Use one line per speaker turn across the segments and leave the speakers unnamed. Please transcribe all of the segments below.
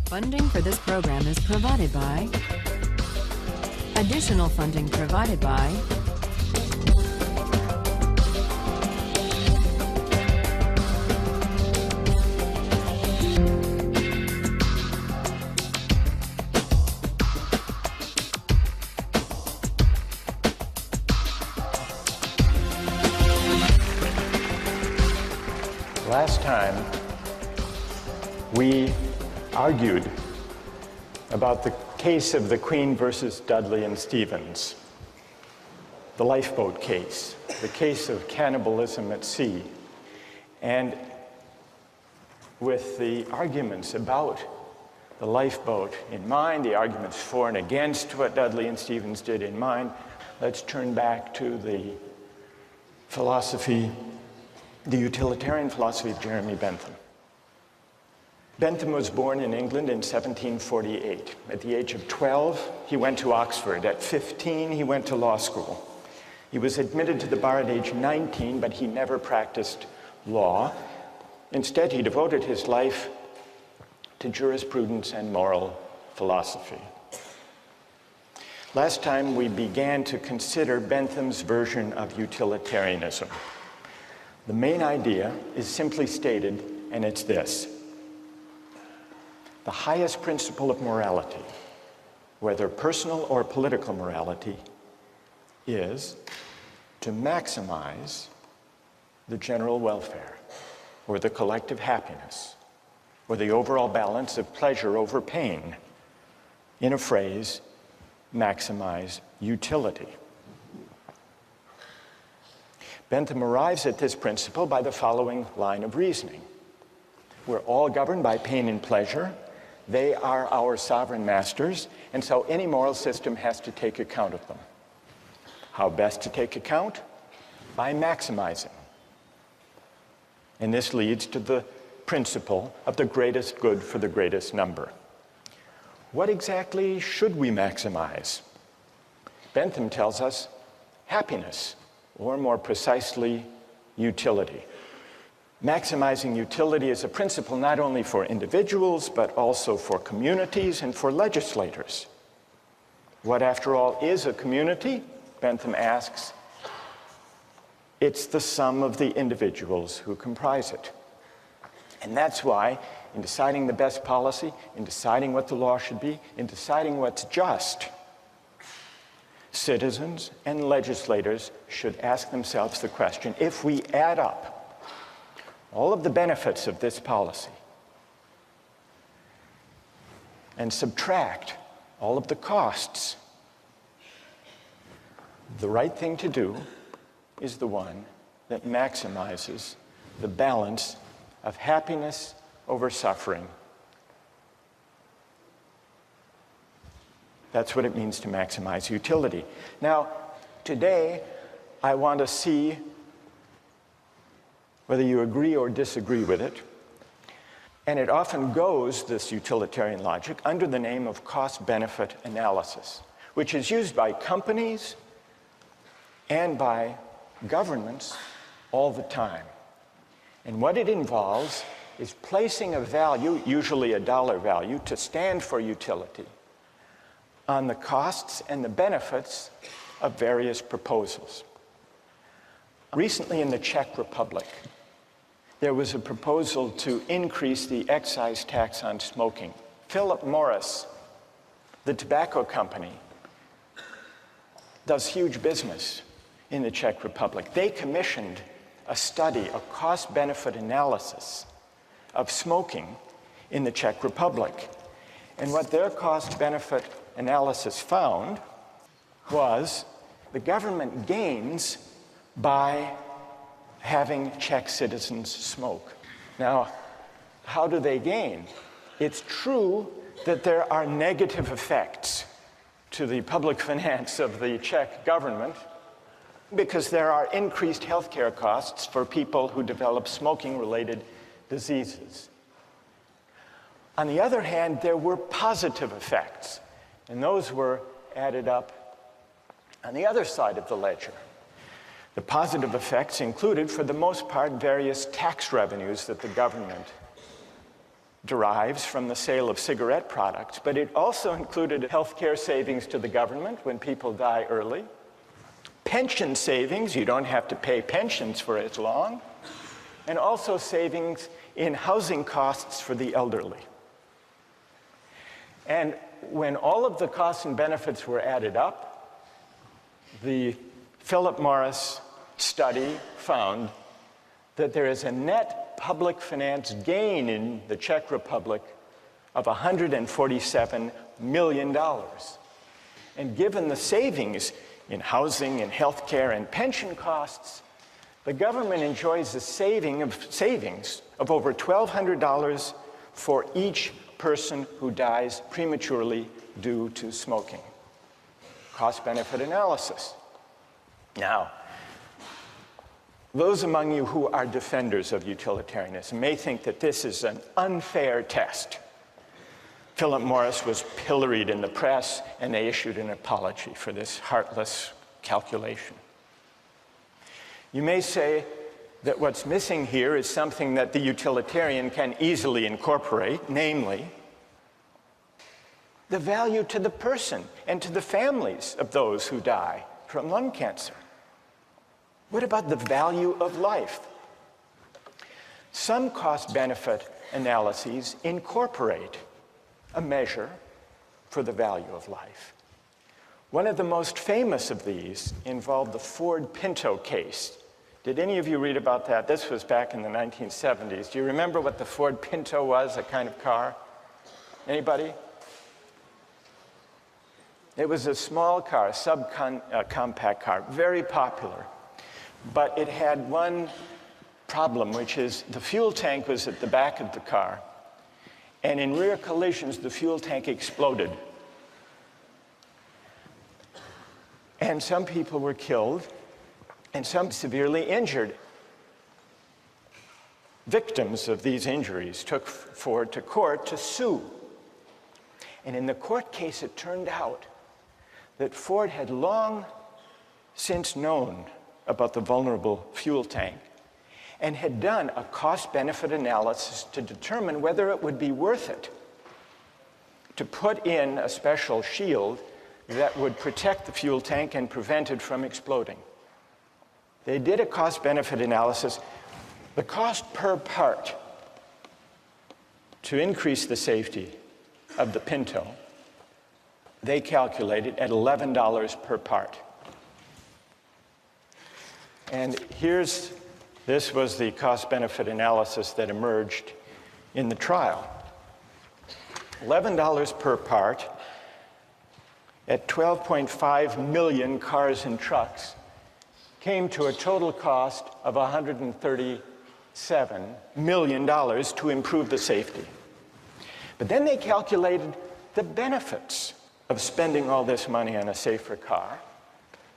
Funding for this program is provided by. Additional funding provided by.
Last time, we argued about the case of the Queen versus Dudley and Stevens, the lifeboat case, the case of cannibalism at sea. And with the arguments about the lifeboat in mind, the arguments for and against what Dudley and Stevens did in mind, let's turn back to the philosophy, the utilitarian philosophy of Jeremy Bentham. Bentham was born in England in 1748. At the age of 12, he went to Oxford. At 15, he went to law school. He was admitted to the bar at age 19, but he never practiced law. Instead, he devoted his life to jurisprudence and moral philosophy. Last time, we began to consider Bentham's version of utilitarianism. The main idea is simply stated, and it's this. The highest principle of morality, whether personal or political morality, is to maximize the general welfare, or the collective happiness, or the overall balance of pleasure over pain. In a phrase, maximize utility. Bentham arrives at this principle by the following line of reasoning. We're all governed by pain and pleasure. They are our sovereign masters, and so any moral system has to take account of them. How best to take account? By maximizing. And this leads to the principle of the greatest good for the greatest number. What exactly should we maximize? Bentham tells us happiness, or more precisely, utility. Maximizing utility is a principle not only for individuals, but also for communities and for legislators. What, after all, is a community? Bentham asks. It's the sum of the individuals who comprise it. And that's why, in deciding the best policy, in deciding what the law should be, in deciding what's just, citizens and legislators should ask themselves the question, if we add up all of the benefits of this policy and subtract all of the costs, the right thing to do is the one that maximizes the balance of happiness over suffering. That's what it means to maximize utility. Now, today, I want to see whether you agree or disagree with it. And it often goes, this utilitarian logic, under the name of cost-benefit analysis, which is used by companies and by governments all the time. And what it involves is placing a value, usually a dollar value, to stand for utility, on the costs and the benefits of various proposals. Recently in the Czech Republic, there was a proposal to increase the excise tax on smoking. Philip Morris, the tobacco company, does huge business in the Czech Republic. They commissioned a study, a cost-benefit analysis of smoking in the Czech Republic. And what their cost-benefit analysis found was the government gains by having Czech citizens smoke. Now, how do they gain? It's true that there are negative effects to the public finance of the Czech government because there are increased healthcare costs for people who develop smoking-related diseases. On the other hand, there were positive effects, and those were added up on the other side of the ledger. The positive effects included, for the most part, various tax revenues that the government derives from the sale of cigarette products, but it also included healthcare savings to the government when people die early, pension savings, you don't have to pay pensions for as long, and also savings in housing costs for the elderly. And when all of the costs and benefits were added up, the Philip Morris study found that there is a net public finance gain in the Czech Republic of $147 million. And given the savings in housing and healthcare and pension costs, the government enjoys a savings of over $1,200 for each person who dies prematurely due to smoking. Cost-benefit analysis. Now, those among you who are defenders of utilitarianism may think that this is an unfair test. Philip Morris was pilloried in the press, and they issued an apology for this heartless calculation. You may say that what's missing here is something that the utilitarian can easily incorporate, namely, the value to the person and to the families of those who die from lung cancer. What about the value of life? Some cost-benefit analyses incorporate a measure for the value of life. One of the most famous of these involved the Ford Pinto case. Did any of you read about that? This was back in the 1970s. Do you remember what the Ford Pinto was, a kind of car? Anybody? It was a small car, a subcompact car, very popular. But it had one problem, which is the fuel tank was at the back of the car, and in rear collisions, the fuel tank exploded. And some people were killed, and some severely injured. Victims of these injuries took Ford to court to sue. And in the court case, it turned out that Ford had long since known about the vulnerable fuel tank and had done a cost-benefit analysis to determine whether it would be worth it to put in a special shield that would protect the fuel tank and prevent it from exploding. They did a cost-benefit analysis. The cost per part to increase the safety of the Pinto, they calculated at $11 per part. And this was the cost-benefit analysis that emerged in the trial. $11 per part at 12.5 million cars and trucks came to a total cost of $137 million to improve the safety. But then they calculated the benefits of spending all this money on a safer car.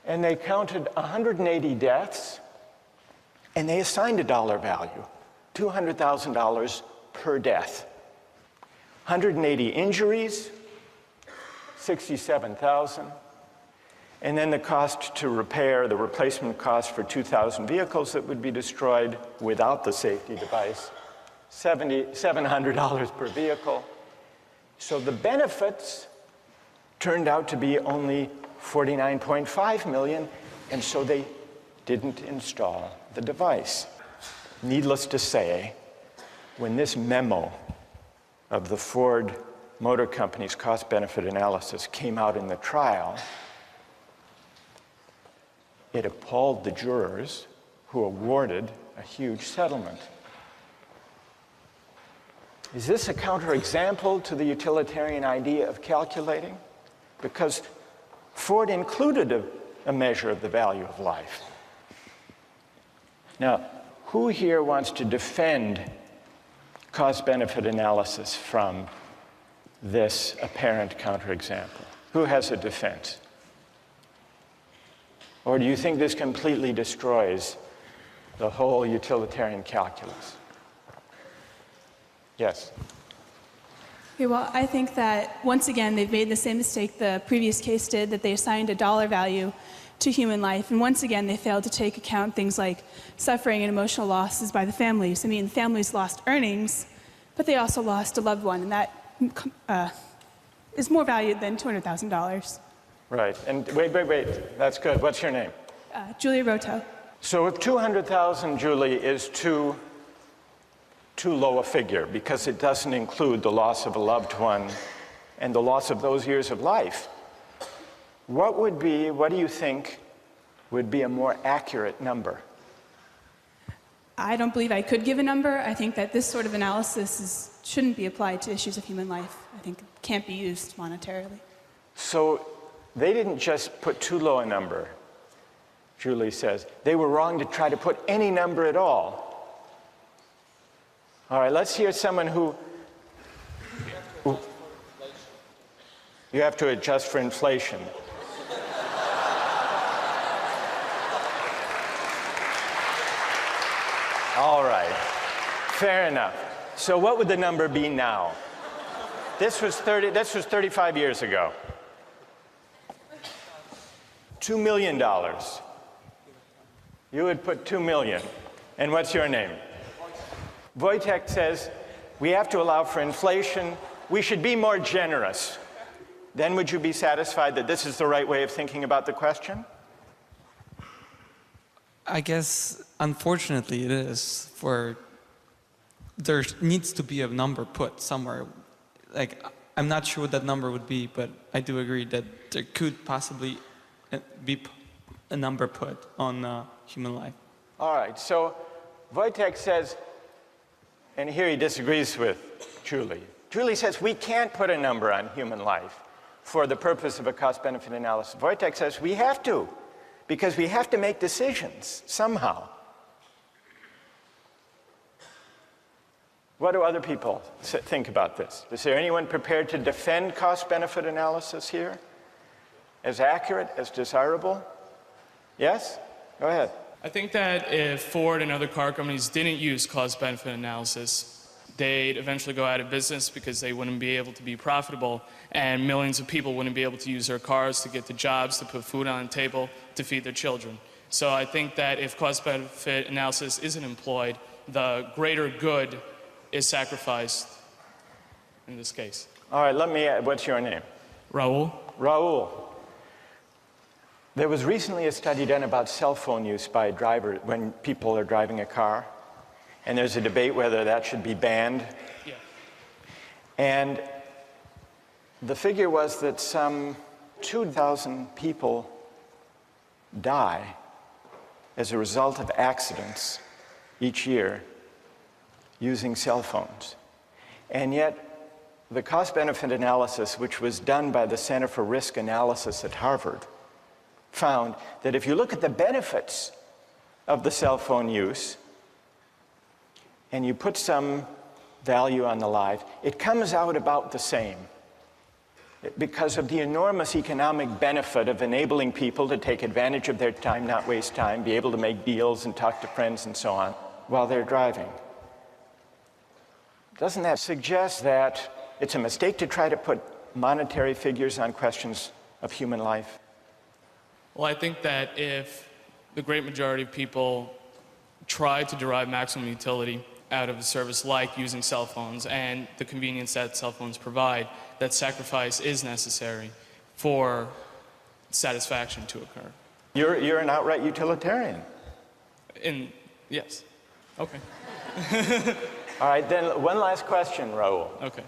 And they counted 180 deaths, and they assigned a dollar value, $200,000 per death. 180 injuries, $67,000. And then the cost to repair, the replacement cost for 2,000 vehicles that would be destroyed without the safety device, $700 per vehicle. So the benefits turned out to be only $49.5 million, and so they didn't install the device. Needless to say, when this memo of the Ford Motor Company's cost-benefit analysis came out in the trial, it appalled the jurors who awarded a huge settlement. Is this a counterexample to the utilitarian idea of calculating? Because Ford included a measure of the value of life. Now, who here wants to defend cost-benefit analysis from this apparent counterexample? Who has a defense? Or do you think this completely destroys the whole utilitarian calculus? Yes?
Okay, well, I think that, once again, they've made the same mistake the previous case did, that they assigned a dollar value to human life. And once again, they failed to take account things like suffering and emotional losses by the families. I mean, families lost earnings, but they also lost a loved one, and that is more valued than $200,000.
Right. And wait. That's good. What's your name?
Julia Roto.
So if 200,000, Julie, is too low a figure because it doesn't include the loss of a loved one and the loss of those years of life, what do you think would be a more accurate number?
I don't believe I could give a number. I think that this sort of analysis shouldn't be applied to issues of human life. I think it can't be used monetarily.
So they didn't just put too low a number, Julie says. They were wrong to try to put any number at all. All right, let's hear someone who... You have to adjust for inflation. All right, fair enough. So what would the number be now? This was 35 years ago. $2 million. You would put 2 million. And what's your name? Wojtek says, we have to allow for inflation. We should be more generous. Then would you be satisfied that this is the right way of thinking about the question?
I guess, unfortunately, it is. There needs to be a number put somewhere. Like, I'm not sure what that number would be, but I do agree that there could possibly be a number put on human life.
All right, so Wojtek says, and here he disagrees with Julie. Julie says we can't put a number on human life for the purpose of a cost-benefit analysis. Wojtek says we have to, because we have to make decisions somehow. What do other people think about this? Is there anyone prepared to defend cost-benefit analysis here? As accurate, as desirable? Yes? Go ahead.
I think that if Ford and other car companies didn't use cost-benefit analysis, they'd eventually go out of business because they wouldn't be able to be profitable, and millions of people wouldn't be able to use their cars to get to jobs, to put food on the table, to feed their children. So I think that if cost-benefit analysis isn't employed, the greater good is sacrificed in this case.
All right, let me add, what's your name?
Raul?
Raul. There was recently a study done about cell phone use by drivers when people are driving a car, and there's a debate whether that should be banned.
Yeah.
And the figure was that some 2,000 people die as a result of accidents each year using cell phones. And yet, the cost-benefit analysis, which was done by the Center for Risk Analysis at Harvard, found that if you look at the benefits of the cell phone use and you put some value on the life, it comes out about the same because of the enormous economic benefit of enabling people to take advantage of their time, not waste time, be able to make deals and talk to friends and so on while they're driving. Doesn't that suggest that it's a mistake to try to put monetary figures on questions of human life?
Well, I think that if the great majority of people try to derive maximum utility out of a service like using cell phones and the convenience that cell phones provide, that sacrifice is necessary for satisfaction to occur.
You're an outright utilitarian.
Yes. Okay.
All right, then one last question, Raul.
Okay.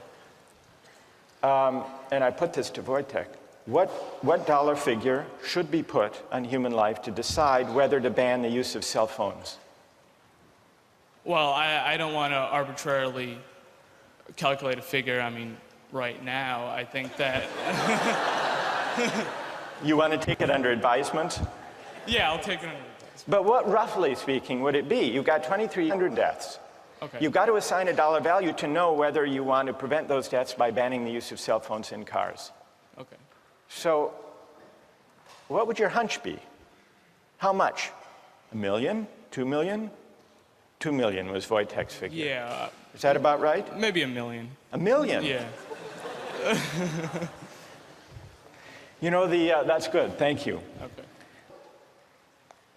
And I put this to Wojtek. What dollar figure should be put on human life to decide whether to ban the use of cell phones?
Well, I don't want to arbitrarily calculate a figure. I mean, right now, I think that...
You want to take it under advisement?
Yeah, I'll take it under advisement.
But what, roughly speaking, would it be? You've got 2,300 deaths.
Okay.
You've got to assign a dollar value to know whether you want to prevent those deaths by banning the use of cell phones in cars.
Okay.
So, what would your hunch be? How much? $1 million? $2 million? $2 million was Wojtek's figure.
Yeah.
Is that about right?
Maybe $1 million.
$1 million?
Yeah.
You know, that's good. Thank you.
Okay.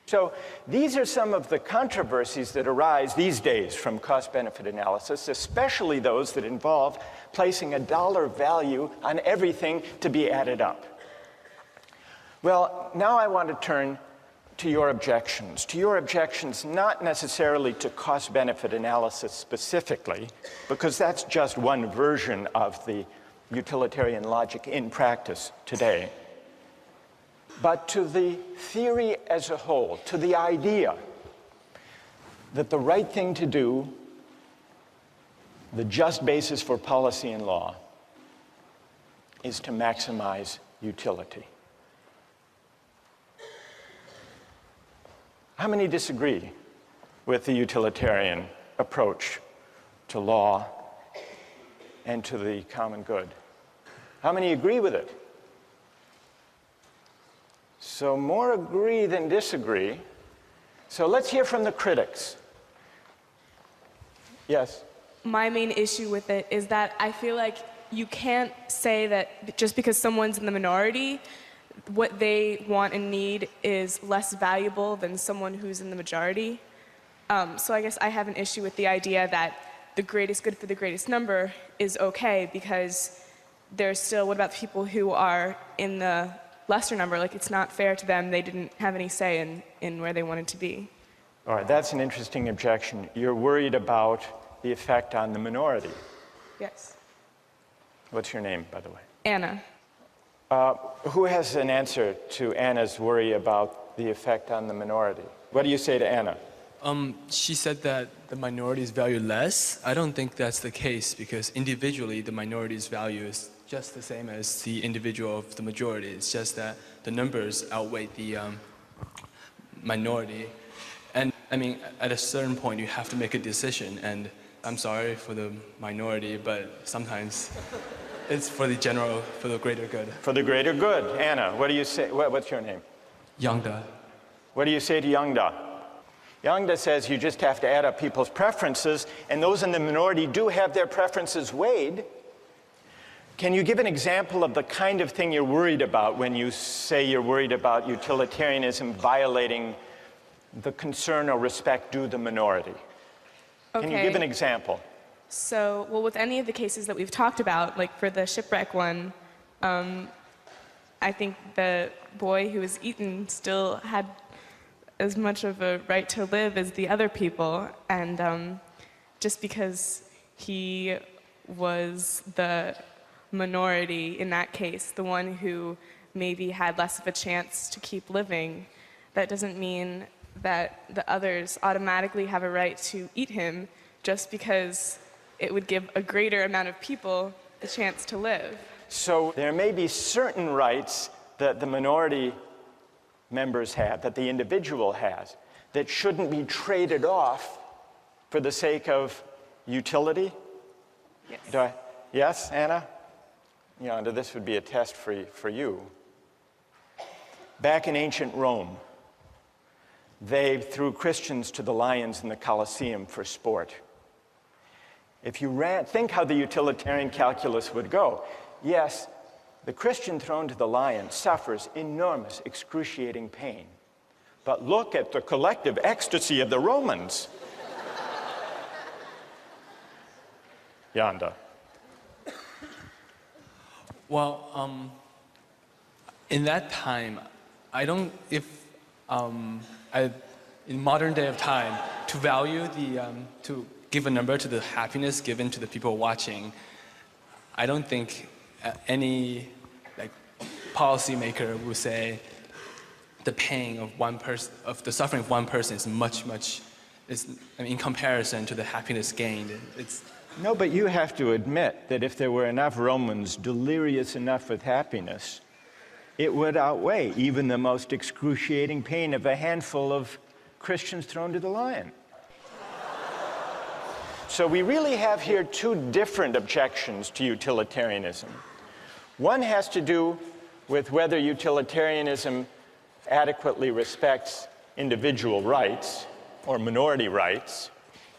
So these are some of the controversies that arise these days from cost-benefit analysis, especially those that involve placing a dollar value on everything to be added up. Well, now I want to turn to your objections not necessarily to cost-benefit analysis specifically, because that's just one version of the utilitarian logic in practice today, but to the theory as a whole, to the idea that the right thing to do, the just basis for policy and law, is to maximize utility. How many disagree with the utilitarian approach to law and to the common good? How many agree with it? So more agree than disagree. So let's hear from the critics. Yes?
My main issue with it is that I feel like you can't say that just because someone's in the minority, what they want and need is less valuable than someone who's in the majority. So I guess I have an issue with the idea that the greatest good for the greatest number is okay, because there's still, what about the people who are in the lesser number? Like, it's not fair to them. They didn't have any say in where they wanted to be.
All right, that's an interesting objection. You're worried about the effect on the minority.
Yes.
What's your name, by the way?
Anna.
Who has an answer to Anna's worry about the effect on the minority? What do you say to Anna?
She said that the minorities value less. I don't think that's the case, because individually the minority's value is just the same as the individual of the majority. It's just that the numbers outweigh the minority. And I mean, at a certain point you have to make a decision, and I'm sorry for the minority, but sometimes it's for the general, for the greater good.
For the greater good. Anna, what do you say? What's your name?
Yangda.
What do you say to Yangda? Yangda says you just have to add up people's preferences, and those in the minority do have their preferences weighed. Can you give an example of the kind of thing you're worried about when you say you're worried about utilitarianism violating the concern or respect due the minority?
Okay.
Can you give an example?
So, well, with any of the cases that we've talked about, like for the shipwreck one, I think the boy who was eaten still had as much of a right to live as the other people, and just because he was the minority in that case, the one who maybe had less of a chance to keep living, that doesn't mean that the others automatically have a right to eat him just because it would give a greater amount of people the chance to live.
So there may be certain rights that the minority members have, that the individual has, that shouldn't be traded off for the sake of utility?
Yes.
Yes, Anna? Yonda, this would be a test for you. Back in ancient Rome, they threw Christians to the lions in the Colosseum for sport. If you think how the utilitarian calculus would go, yes, the Christian thrown to the lion suffers enormous, excruciating pain. But look at the collective ecstasy of the Romans. Yonda.
Well, in that time, I don't, in modern day of time, to value to give a number to the happiness given to the people watching, I don't think any policymaker would say the pain of one person, of the suffering of one person is much, in comparison to the happiness gained.
No, but you have to admit that if there were enough Romans delirious enough with happiness, it would outweigh even the most excruciating pain of a handful of Christians thrown to the lion. So we really have here two different objections to utilitarianism. One has to do with whether utilitarianism adequately respects individual rights or minority rights,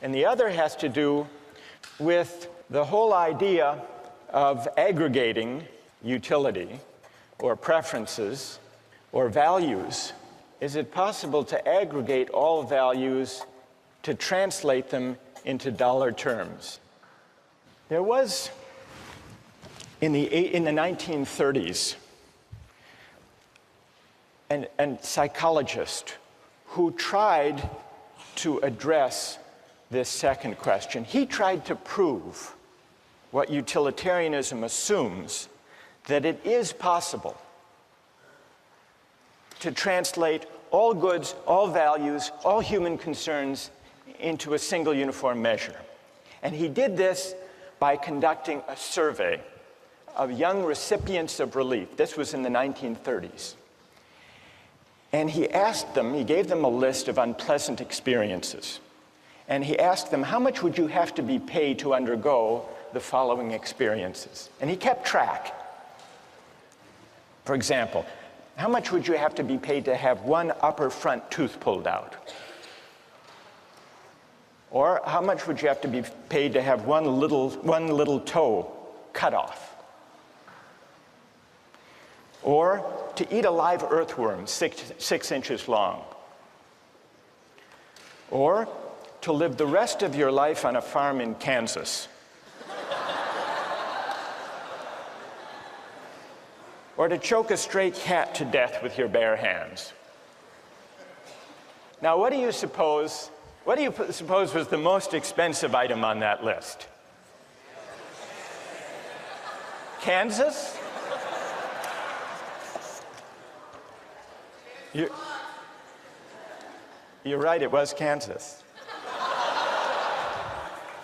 and the other has to do with the whole idea of aggregating utility or preferences or values is it possible to aggregate all values to translate them into dollar terms? There was, in the 1930s, a psychologist who tried to address this second question. He tried to prove what utilitarianism assumes, that it is possible to translate all goods, all values, all human concerns into a single uniform measure. And he did this by conducting a survey of young recipients of relief. This was in the 1930s. And he gave them a list of unpleasant experiences. And he asked them, how much would you have to be paid to undergo the following experiences? And he kept track. For example, how much would you have to be paid to have one upper front tooth pulled out? Or how much would you have to be paid to have one little toe cut off? Or to eat a live earthworm 6 inches long? Or to live the rest of your life on a farm in Kansas? Or to choke a stray cat to death with your bare hands? Now, what do you suppose was the most expensive item on that list? Kansas? You're right, it was Kansas.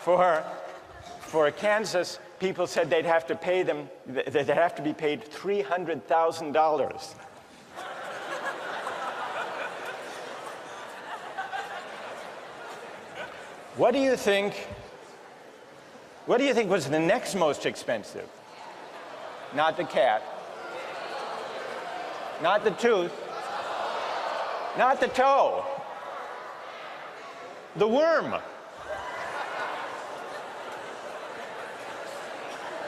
For Kansas, people said they'd have to be paid $300,000. What do you think was the next most expensive? Not the cat. Not the tooth. Not the toe. The worm.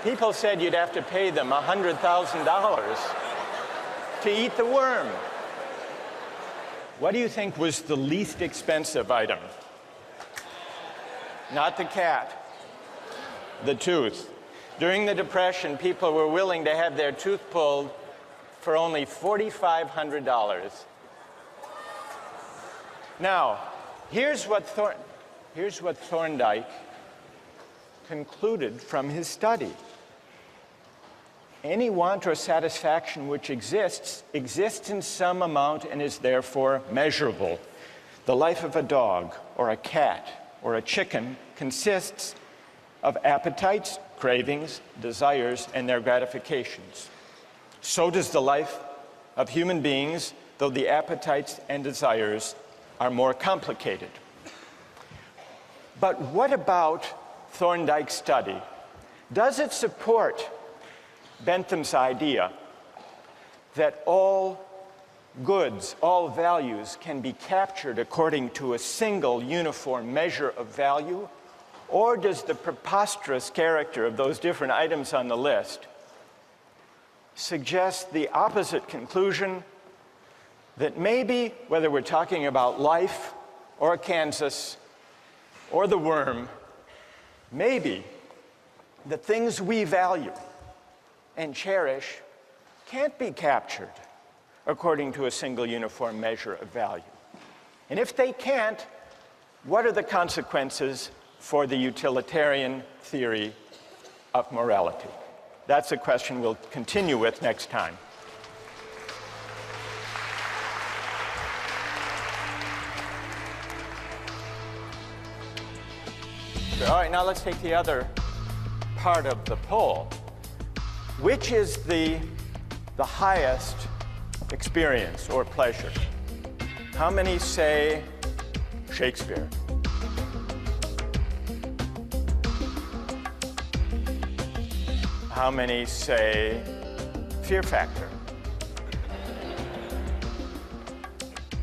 People said you'd have to pay them $100,000 to eat the worm. What do you think was the least expensive item? Not the cat, the tooth. During the Depression, people were willing to have their tooth pulled for only $4,500. Now, here's what Thorndike concluded from his study. Any want or satisfaction which exists in some amount and is therefore measurable. The life of a dog or a cat or a chicken consists of appetites, cravings, desires, and their gratifications. So does the life of human beings, though the appetites and desires are more complicated. But what about Thorndike's study? Does it support Bentham's idea that all goods, all values can be captured according to a single uniform measure of value? Or does the preposterous character of those different items on the list suggest the opposite conclusion, that maybe, whether we're talking about life or Kansas or the worm, maybe the things we value and cherish can't be captured according to a single uniform measure of value? And if they can't, what are the consequences for the utilitarian theory of morality? That's a question we'll continue with next time. All right, now let's take the other part of the poll. Which is the highest experience or pleasure? How many say Shakespeare? How many say Fear Factor?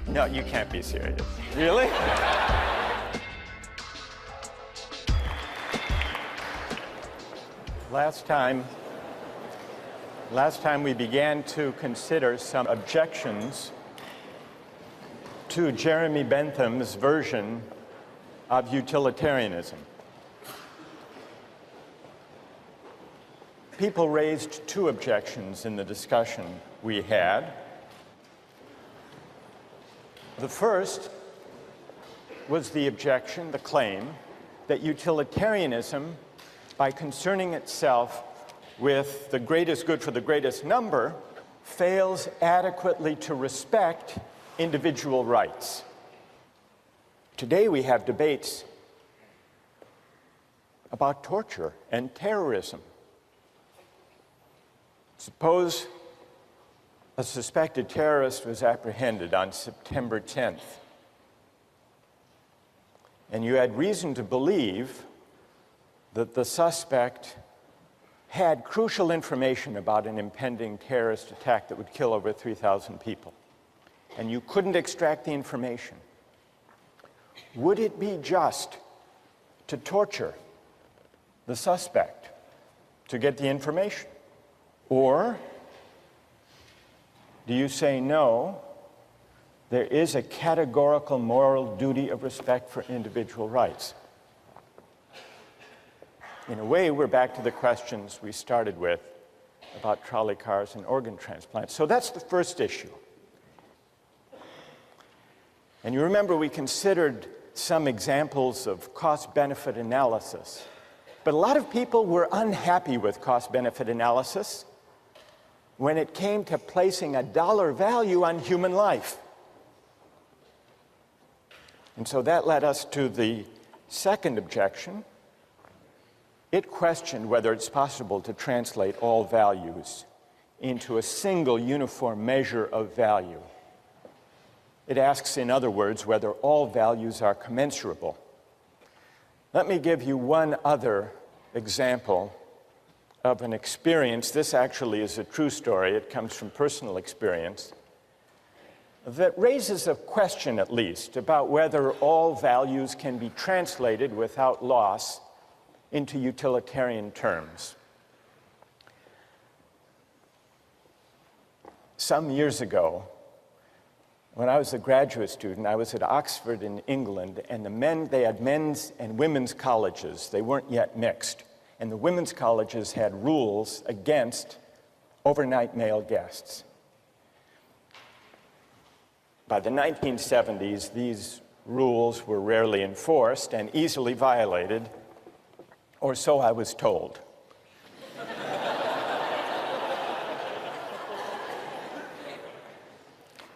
No, you can't be serious. Really? Last time we began to consider some objections to Jeremy Bentham's version of utilitarianism. People raised two objections in the discussion we had. The first was the objection, the claim, that utilitarianism, by concerning itself with the greatest good for the greatest number, fails adequately to respect individual rights. Today we have debates about torture and terrorism. Suppose a suspected terrorist was apprehended on September 10th, and you had reason to believe that the suspect had crucial information about an impending terrorist attack that would kill over 3,000 people, and you couldn't extract the information. Would it be just to torture the suspect to get the information? Or do you say, no, there is a categorical moral duty of respect for individual rights? In a way, we're back to the questions we started with about trolley cars and organ transplants. So that's the first issue. And you remember we considered some examples of cost-benefit analysis. But a lot of people were unhappy with cost-benefit analysis when it came to placing a dollar value on human life. And so that led us to the second objection. It questioned whether it's possible to translate all values into a single uniform measure of value. It asks, in other words, whether all values are commensurable. Let me give you one other example of an experience. This actually is a true story. It comes from personal experience that raises a question, at least, about whether all values can be translated without loss into utilitarian terms. Some years ago, when I was a graduate student, I was at Oxford in England, and they had men's and women's colleges. They weren't yet mixed. And the women's colleges had rules against overnight male guests. By the 1970s, these rules were rarely enforced and easily violated, or so I was told.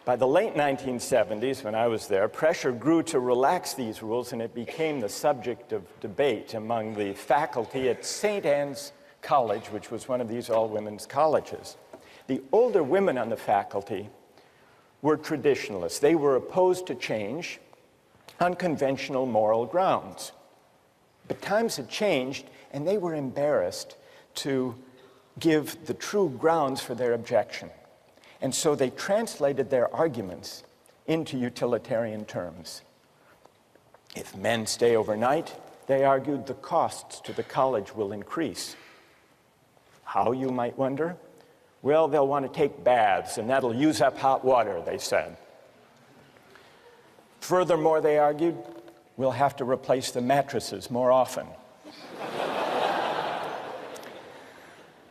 By the late 1970s, when I was there, pressure grew to relax these rules, and it became the subject of debate among the faculty at St. Anne's College, which was one of these all-women's colleges. The older women on the faculty were traditionalists. They were opposed to change on conventional moral grounds. But times had changed, and they were embarrassed to give the true grounds for their objection. And so they translated their arguments into utilitarian terms. If men stay overnight, they argued, the costs to the college will increase. How, you might wonder? Well, they'll want to take baths, and that'll use up hot water, they said. Furthermore, they argued, we'll have to replace the mattresses more often.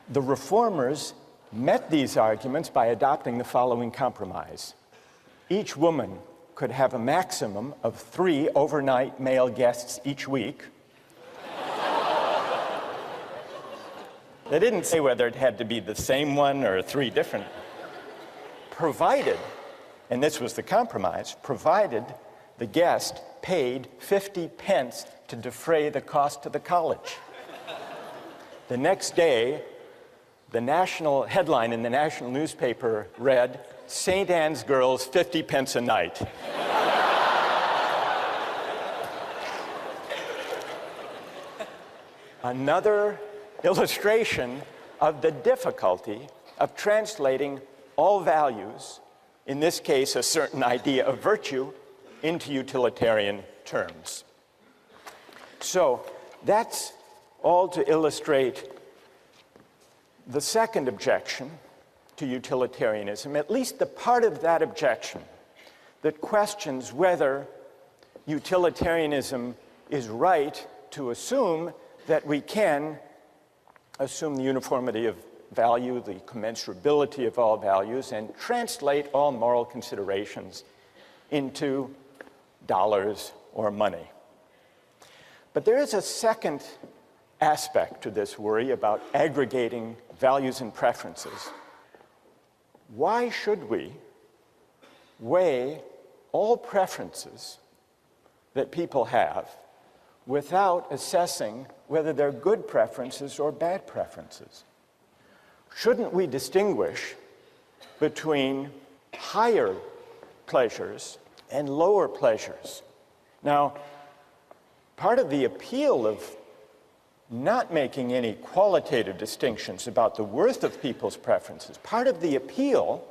The reformers met these arguments by adopting the following compromise. Each woman could have a maximum of 3 overnight male guests each week. They didn't say whether it had to be the same one or 3 different, provided, and this was the compromise, provided the guest paid 50 pence to defray the cost to the college. The next day, the national headline in the national newspaper read, St. Anne's girls 50 pence a night. Another illustration of the difficulty of translating all values, in this case a certain idea of virtue, into utilitarian terms. So that's all to illustrate the second objection to utilitarianism, at least the part of that objection that questions whether utilitarianism is right to assume that we can assume the uniformity of value, the commensurability of all values, and translate all moral considerations into dollars or money. But there is a second aspect to this worry about aggregating values and preferences. Why should we weigh all preferences that people have without assessing whether they're good preferences or bad preferences? Shouldn't we distinguish between higher pleasures and lower pleasures? Now, part of the appeal of not making any qualitative distinctions about the worth of people's preferences, part of the appeal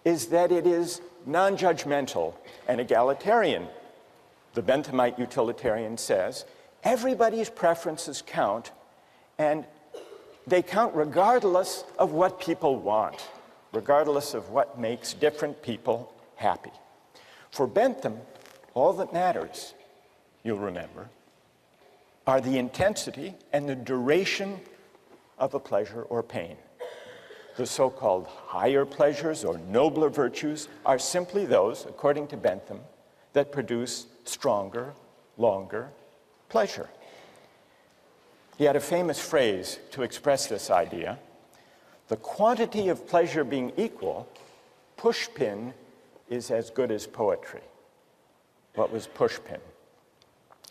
is that it is non-judgmental and egalitarian. The Benthamite utilitarian says, everybody's preferences count, and they count regardless of what people want, regardless of what makes different people happy. For Bentham, all that matters, you'll remember, are the intensity and the duration of a pleasure or pain. The so-called higher pleasures or nobler virtues are simply those, according to Bentham, that produce stronger, longer pleasure. He had a famous phrase to express this idea: the quantity of pleasure being equal, pushpin is as good as poetry. What was pushpin?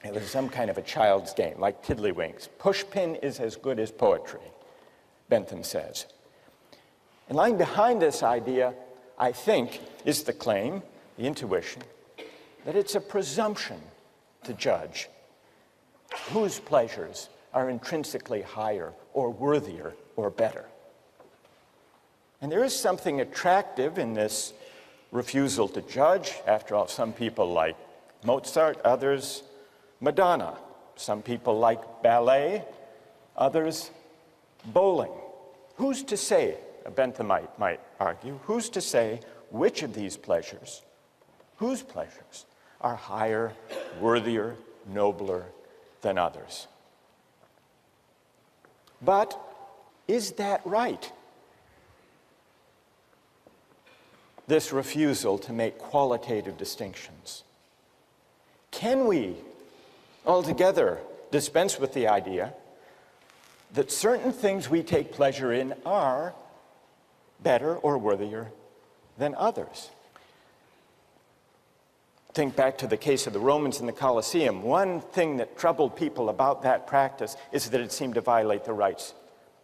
It was some kind of a child's game, like tiddlywinks. Pushpin is as good as poetry, Bentham says. And lying behind this idea, I think, is the claim, the intuition, that it's a presumption to judge whose pleasures are intrinsically higher or worthier or better. And there is something attractive in this refusal to judge. After all, some people like Mozart, others Madonna. Some people like ballet, others bowling. Who's to say, a Benthamite might argue, who's to say which of these pleasures, whose pleasures, are higher, worthier, nobler than others? But is that right? This refusal to make qualitative distinctions. Can we altogether dispense with the idea that certain things we take pleasure in are better or worthier than others? Think back to the case of the Romans in the Colosseum. One thing that troubled people about that practice is that it seemed to violate the rights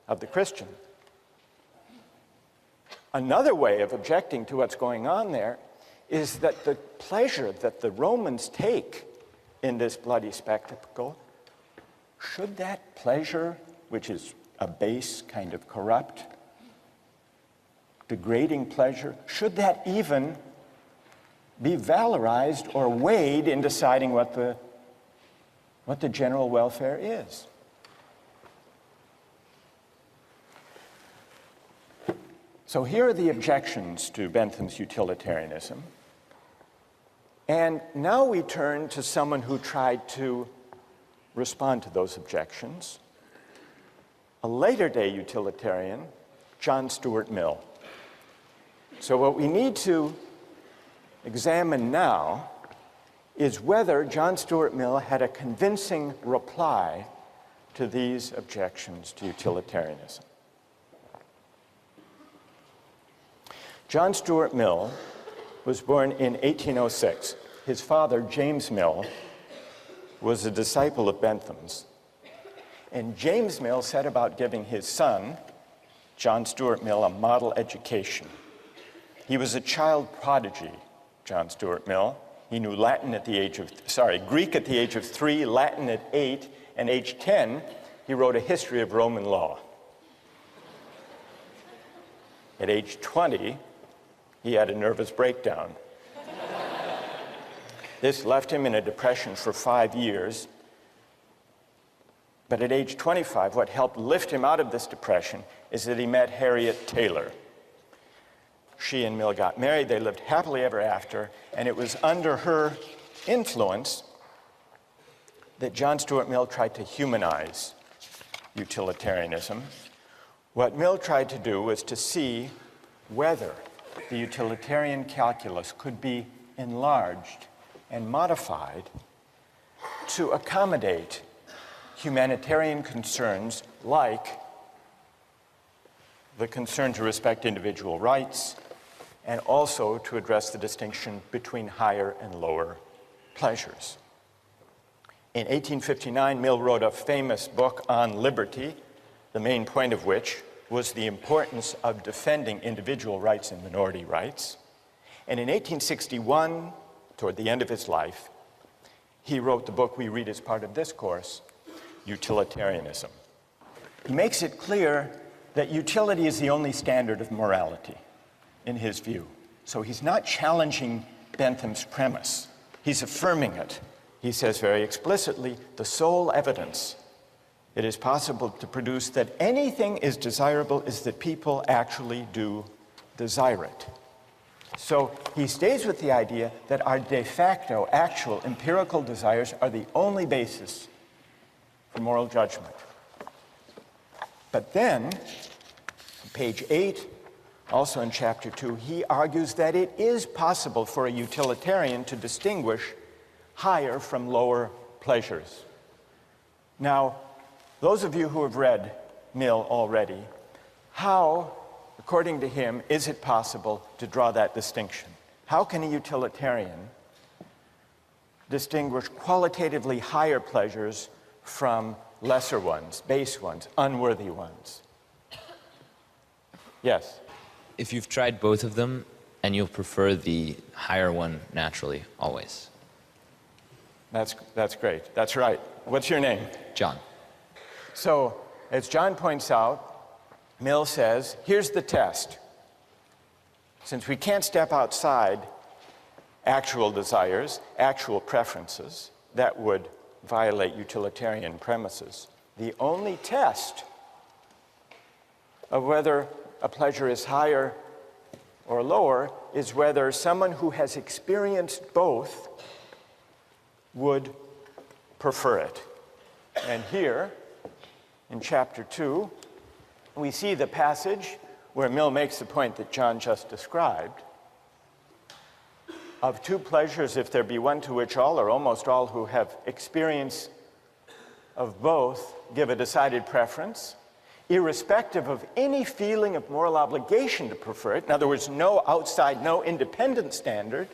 of the Christian. Another way of objecting to what's going on there is that the pleasure that the Romans take in this bloody spectacle, should that pleasure, which is a base, kind of corrupt, degrading pleasure, should that even be valorized or weighed in deciding what the general welfare is? So here are the objections to Bentham's utilitarianism. And now we turn to someone who tried to respond to those objections, a later-day utilitarian, John Stuart Mill. So what we need to examine now is whether John Stuart Mill had a convincing reply to these objections to utilitarianism. John Stuart Mill was born in 1806. His father, James Mill, was a disciple of Bentham's. And James Mill set about giving his son, John Stuart Mill, a model education. He was a child prodigy, John Stuart Mill. He knew Greek at the age of 3, Latin at 8, and age 10, he wrote a history of Roman law. At age 20, he had a nervous breakdown. This left him in a depression for 5 years. But at age 25, what helped lift him out of this depression is that he met Harriet Taylor. she and Mill got married. They lived happily ever after, and it was under her influence that John Stuart Mill tried to humanize utilitarianism. What Mill tried to do was to see whether the utilitarian calculus could be enlarged and modified to accommodate humanitarian concerns like the concern to respect individual rights, and also to address the distinction between higher and lower pleasures. In 1859, Mill wrote a famous book on liberty, the main point of which was the importance of defending individual rights and minority rights. And in 1861, toward the end of his life, he wrote the book we read as part of this course, Utilitarianism. He makes it clear that utility is the only standard of morality, in his view. So he's not challenging Bentham's premise. He's affirming it. He says very explicitly, the sole evidence it is possible to produce that anything is desirable is that people actually do desire it. So he stays with the idea that our de facto, actual, empirical desires are the only basis for moral judgment. But then, on page 8, also in chapter 2, he argues that it is possible for a utilitarian to distinguish higher from lower pleasures. Now, those of you who have read Mill already, how, according to him, is it possible to draw that distinction? How can a utilitarian distinguish qualitatively higher pleasures from lesser ones, base ones, unworthy ones? Yes?
If you've tried both of them, and you'll prefer the higher one naturally, always.
That's great. That's right. What's your name?
John.
So, as John points out, Mill says, here's the test. Since we can't step outside actual desires, actual preferences, that would violate utilitarian premises. The only test of whether a pleasure is higher or lower is whether someone who has experienced both would prefer it. And here, in chapter 2, we see the passage where Mill makes the point that John just described. Of two pleasures, if there be one to which all or almost all who have experience of both give a decided preference, irrespective of any feeling of moral obligation to prefer it, in other words, no outside, no independent standard,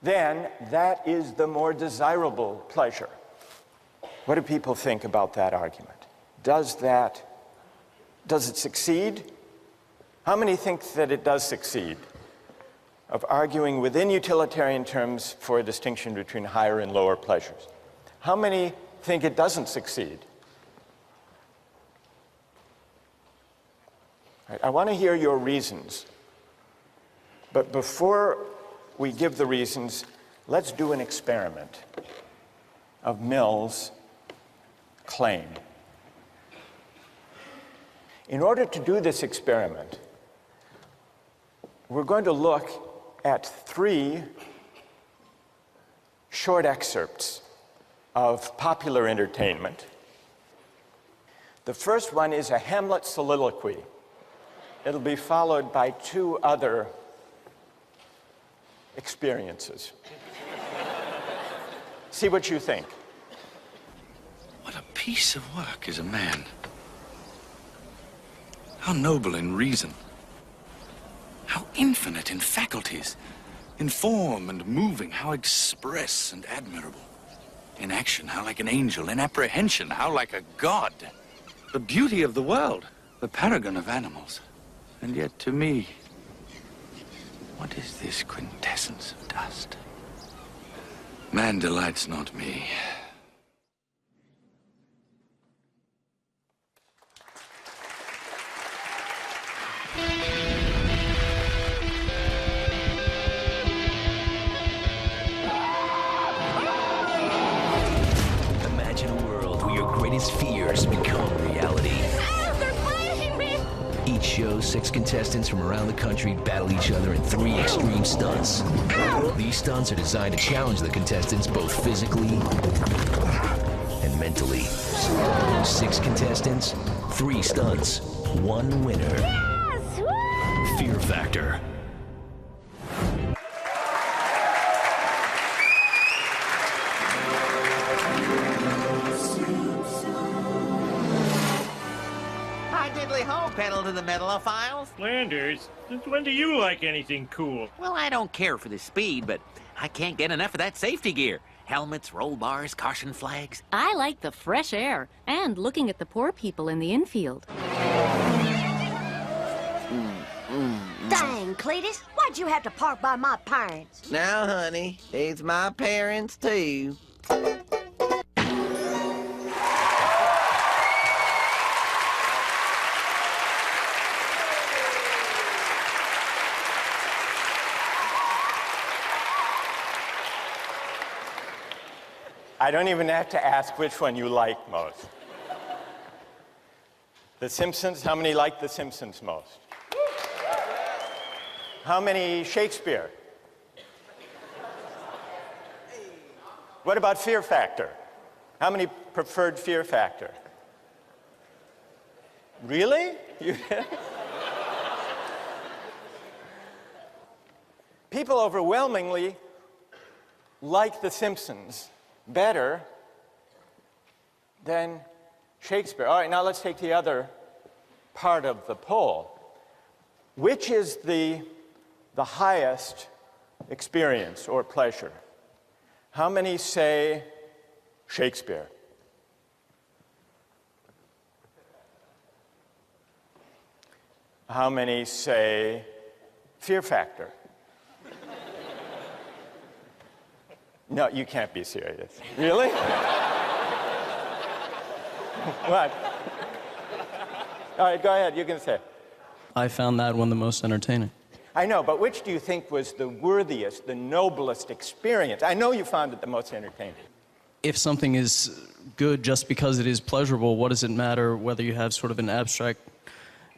then that is the more desirable pleasure. What do people think about that argument? Does it succeed? How many think that it does succeed? Of arguing within utilitarian terms for a distinction between higher and lower pleasures. How many think it doesn't succeed? Right, I want to hear your reasons. But before we give the reasons, let's do an experiment of Mill's claim. In order to do this experiment, we're going to look at 3 short excerpts of popular entertainment. The first one is a Hamlet soliloquy. It'll be followed by 2 other experiences. See what you think.
What a piece of work is a man. How noble in reason. How infinite in faculties. In form and moving, how express and admirable. In action, how like an angel. In apprehension, how like a god. The beauty of the world, the paragon of animals. And yet to me, what is this quintessence of dust? Man delights not me.
Imagine a world where your greatest fears become reality.
They're playing me!
Each show, 6 contestants from around the country battle each other in 3 extreme stunts. These stunts are designed to challenge the contestants both physically and mentally. 6 contestants, 3 stunts, 1 winner. Fear Factor.
Pedal to the metalophiles.
Landers, since when do you like anything cool?
Well, I don't care for the speed, but I can't get enough of that safety gear. Helmets, roll bars, caution flags.
I like the fresh air and looking at the poor people in the infield.
Dang, Cletus, why'd you have to park by my parents?
Now, honey, it's my parents, too.
I don't even have to ask which one you like most. The Simpsons, how many like The Simpsons most? How many Shakespeare? What about Fear Factor? How many preferred Fear Factor? Really? People overwhelmingly like The Simpsons better than Shakespeare. All right, now let's take the other part of the poll. Which is the highest experience or pleasure? How many say Shakespeare? How many say Fear Factor? No, you can't be serious. Really? What? All right, go ahead, you can say.
I found that one the most entertaining.
I know, but which do you think was the worthiest, the noblest experience? I know you found it the most entertaining.
If something is good just because it is pleasurable, what does it matter whether you have sort of an abstract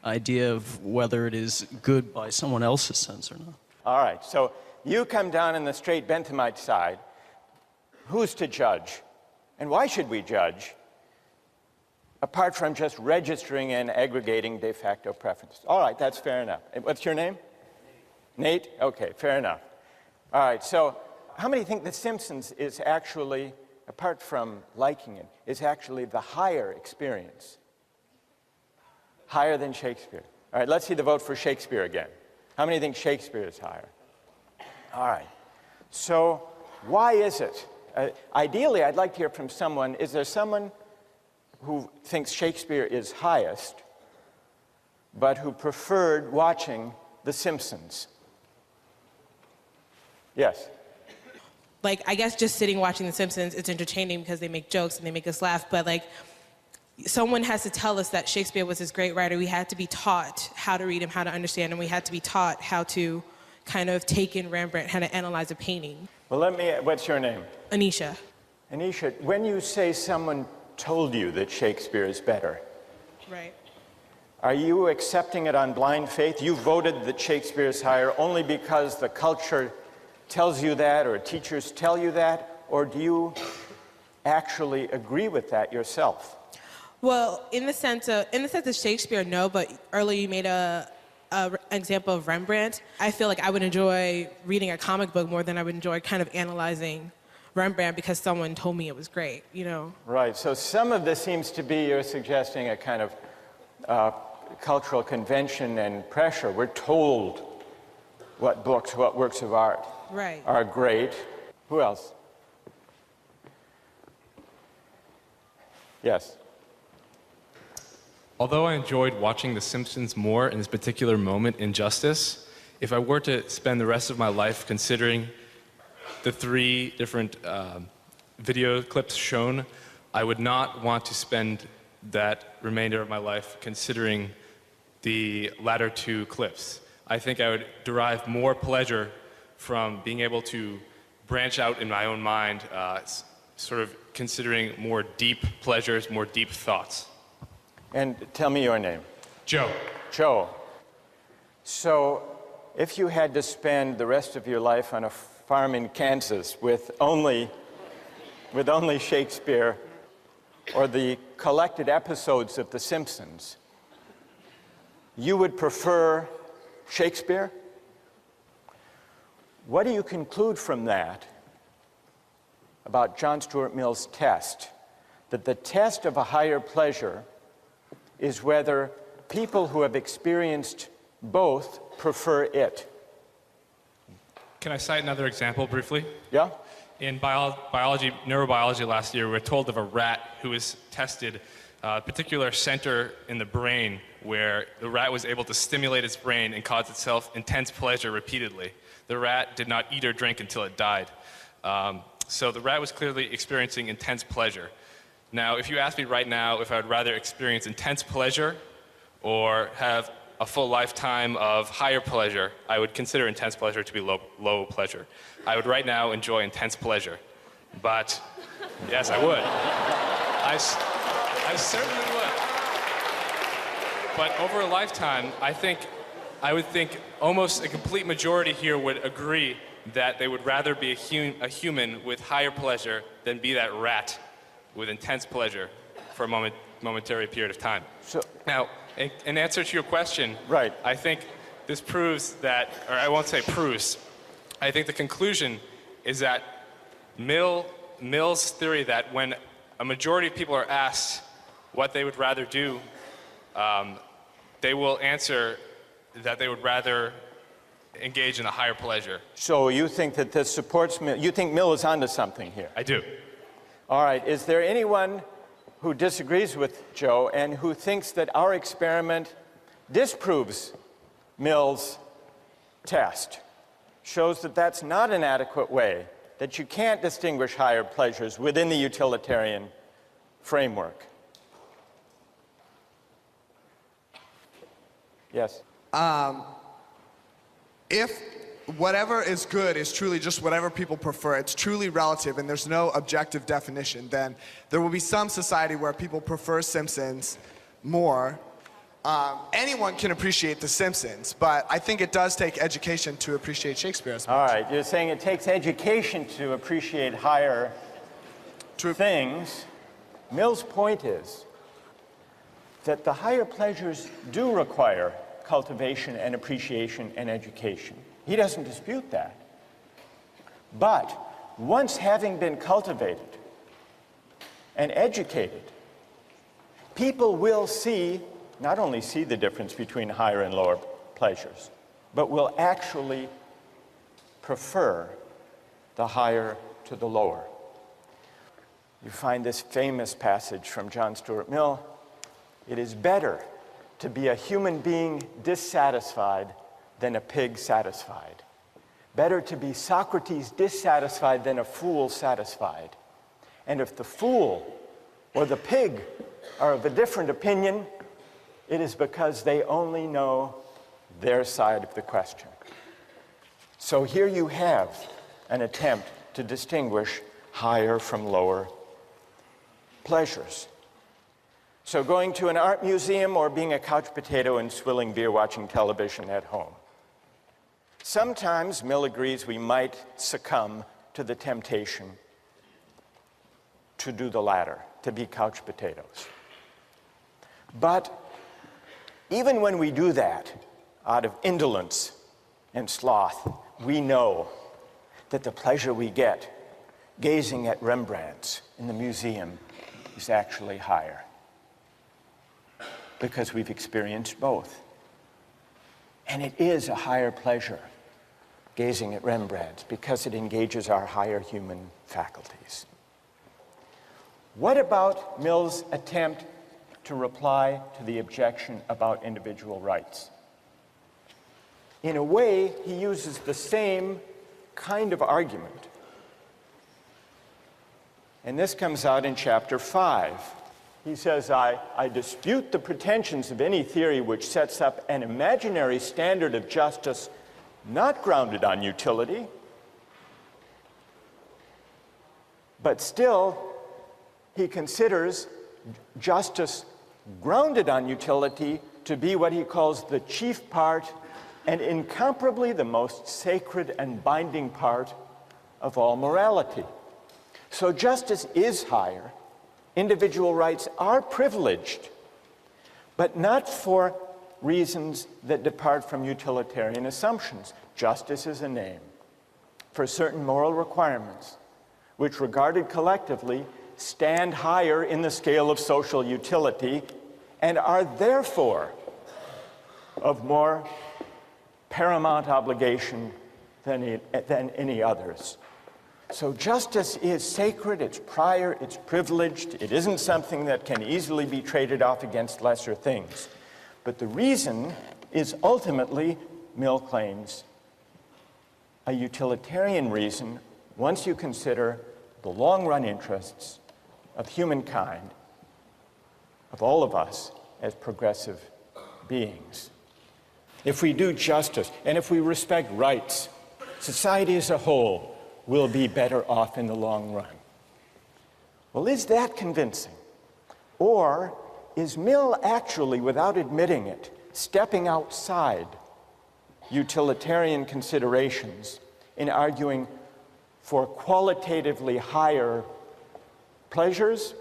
idea of whether it is good by someone else's sense or not?
All right, so you come down in the straight Benthamite side. Who's to judge? And why should we judge? Apart from just registering and aggregating de facto preferences. All right, that's fair enough. What's your name? Nate? Okay, fair enough. All right, so how many think The Simpsons is actually, apart from liking it, is actually the higher experience? Higher than Shakespeare. All right, let's see the vote for Shakespeare again. How many think Shakespeare is higher? All right, so why is it? Ideally, I'd like to hear from someone. Is there someone who thinks Shakespeare is highest, but who preferred watching The Simpsons? Yes?
Like, I guess just sitting watching The Simpsons, it's entertaining because they make jokes and they make us laugh, but like, someone has to tell us that Shakespeare was this great writer. We had to be taught how to read him, how to understand him. We had to be taught how to kind of take in Rembrandt, how to analyze a painting.
Well, what's your name?
Anisha.
Anisha, when you say someone told you that Shakespeare is better,
right,
are you accepting it on blind faith? You voted that Shakespeare is higher only because the culture tells you that or teachers tell you that, or do you actually agree with that yourself?
Well, in the sense of Shakespeare, no, but earlier you made an example of Rembrandt. I feel like I would enjoy reading a comic book more than I would enjoy kind of analyzing Rembrandt because someone told me it was great, you know?
Right, so some of this seems to be, you're suggesting, a kind of cultural convention and pressure. We're told what books, what works of art are great. Who else? Yes.
Although I enjoyed watching The Simpsons more in this particular moment in Justice, if I were to spend the rest of my life considering the 3 different video clips shown, I would not want to spend that remainder of my life considering the latter 2 clips. I think I would derive more pleasure from being able to branch out in my own mind, sort of considering more deep pleasures, more deep thoughts.
And tell me your name.
Joe.
Joe. So if you had to spend the rest of your life on a farm in Kansas with only Shakespeare or the collected episodes of The Simpsons, you would prefer Shakespeare? What do you conclude from that about John Stuart Mill's test? That the test of a higher pleasure is whether people who have experienced both prefer it.
Can I cite another example briefly?
Yeah?
In biology, neurobiology last year, we were told of a rat who was tested a particular center in the brain where the rat was able to stimulate its brain and cause itself intense pleasure repeatedly. The rat did not eat or drink until it died. So the rat was clearly experiencing intense pleasure. Now, if you ask me right now if I would rather experience intense pleasure or have a full lifetime of higher pleasure, I would consider intense pleasure to be low pleasure. I would right now enjoy intense pleasure. But, yes, I would. I certainly would. But over a lifetime, I would think almost a complete majority here would agree that they would rather be a human with higher pleasure than be that rat with intense pleasure for a momentary period of time. So, now, in answer to your question,
right.
I think this proves that, or I won't say proves, I think the conclusion is that Mill's theory that when a majority of people are asked what they would rather do, they will answer that they would rather engage in a higher pleasure.
So you think that this supports Mill? You think Mill is onto something here?
I do.
All right. Is there anyone who disagrees with Joe and who thinks that our experiment disproves Mill's test, shows that that's not an adequate way, that you can't distinguish higher pleasures within the utilitarian framework? Yes.
If whatever is good is truly just whatever people prefer, it's truly relative and there's no objective definition, then there will be some society where people prefer Simpsons more. Anyone can appreciate The Simpsons, but I think it does take education to appreciate Shakespeare as much.
All right, you're saying it takes education to appreciate higher things. Mill's point is that the higher pleasures do require cultivation and appreciation and education. He doesn't dispute that. But once having been cultivated and educated, people will not only see the difference between higher and lower pleasures, but will actually prefer the higher to the lower. You find this famous passage from John Stuart Mill: "It is better to be a human being dissatisfied than a pig satisfied. Better to be Socrates dissatisfied than a fool satisfied. And if the fool or the pig are of a different opinion, it is because they only know their side of the question." So here you have an attempt to distinguish higher from lower pleasures. So going to an art museum or being a couch potato and swilling beer watching television at home. Sometimes Mill agrees we might succumb to the temptation to do the latter, to be couch potatoes. But even when we do that out of indolence and sloth, we know that the pleasure we get gazing at Rembrandts in the museum is actually higher, because we've experienced both. And it is a higher pleasure gazing at Rembrandts because it engages our higher human faculties. What about Mill's attempt to reply to the objection about individual rights? In a way, he uses the same kind of argument. And this comes out in chapter 5. He says, I dispute the pretensions of any theory which sets up an imaginary standard of justice not grounded on utility, but still he considers justice grounded on utility to be what he calls the chief part and incomparably the most sacred and binding part of all morality. So justice is higher. Individual rights are privileged, but not for reasons that depart from utilitarian assumptions. Justice is a name for certain moral requirements, which regarded collectively stand higher in the scale of social utility and are therefore of more paramount obligation than any others. So justice is sacred, it's prior, it's privileged, it isn't something that can easily be traded off against lesser things. But the reason is ultimately, Mill claims, a utilitarian reason once you consider the long-run interests of humankind, of all of us as progressive beings. If we do justice and if we respect rights, society as a whole will be better off in the long run. Well, is that convincing? Or is Mill actually, without admitting it, stepping outside utilitarian considerations in arguing for qualitatively higher pleasures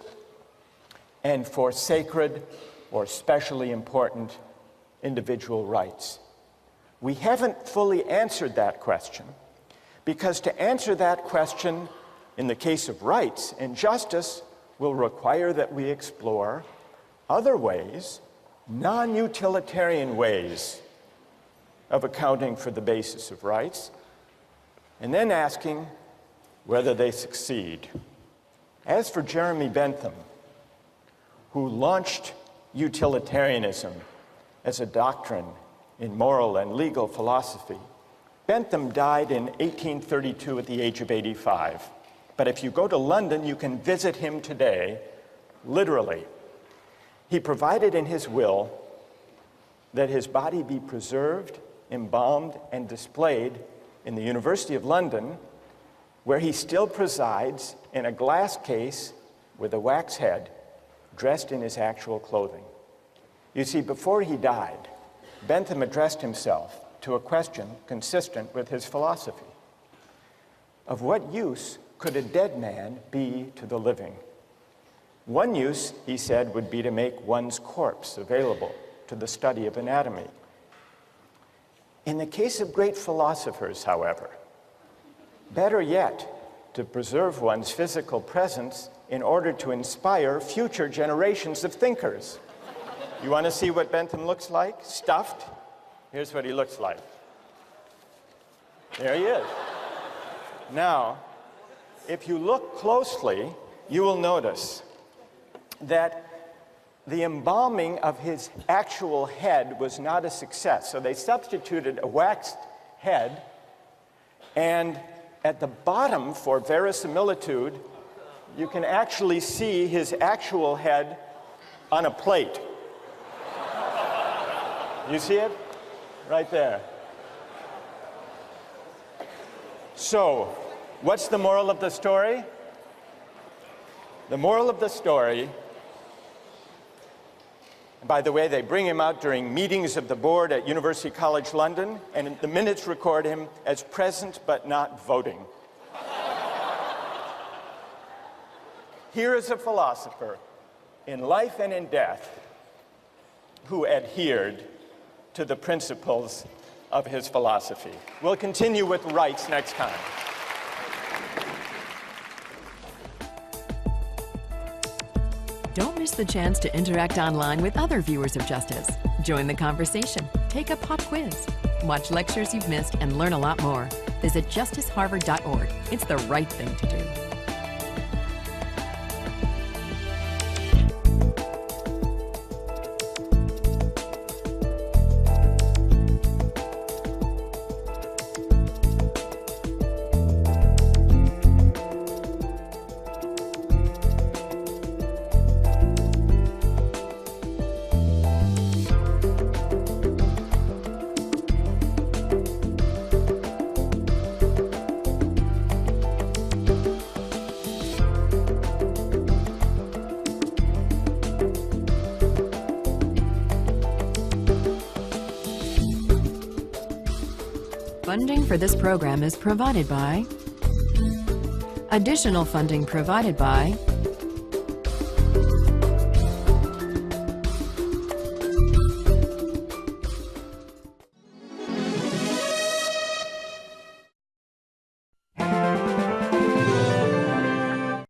and for sacred or specially important individual rights? We haven't fully answered that question, because to answer that question in the case of rights and justice will require that we explore other ways, non-utilitarian ways of accounting for the basis of rights, and then asking whether they succeed. As for Jeremy Bentham, who launched utilitarianism as a doctrine in moral and legal philosophy, Bentham died in 1832 at the age of 85. But if you go to London, you can visit him today, literally. He provided in his will that his body be preserved, embalmed, and displayed in the University of London, where he still presides in a glass case with a wax head, dressed in his actual clothing. You see, before he died, Bentham addressed himself to a question consistent with his philosophy. Of what use could a dead man be to the living? One use, he said, would be to make one's corpse available to the study of anatomy. In the case of great philosophers, however, better yet, to preserve one's physical presence in order to inspire future generations of thinkers. You want to see what Bentham looks like? Stuffed? Here's what he looks like. There he is. Now, if you look closely, you will notice that the embalming of his actual head was not a success. So they substituted a waxed head, and at the bottom, for verisimilitude, you can actually see his actual head on a plate. You see it? Right there. So, what's the moral of the story? The moral of the story, by the way, they bring him out during meetings of the board at University College London, and the minutes record him as present but not voting. Here is a philosopher in life and in death who adhered to the principles of his philosophy. We'll continue with rights next time.
Don't miss the chance to interact online with other viewers of Justice. Join the conversation, take a pop quiz, watch lectures you've missed, and learn a lot more. Visit justiceharvard.org. It's the right thing to do. Funding for this program is provided by... Additional funding provided by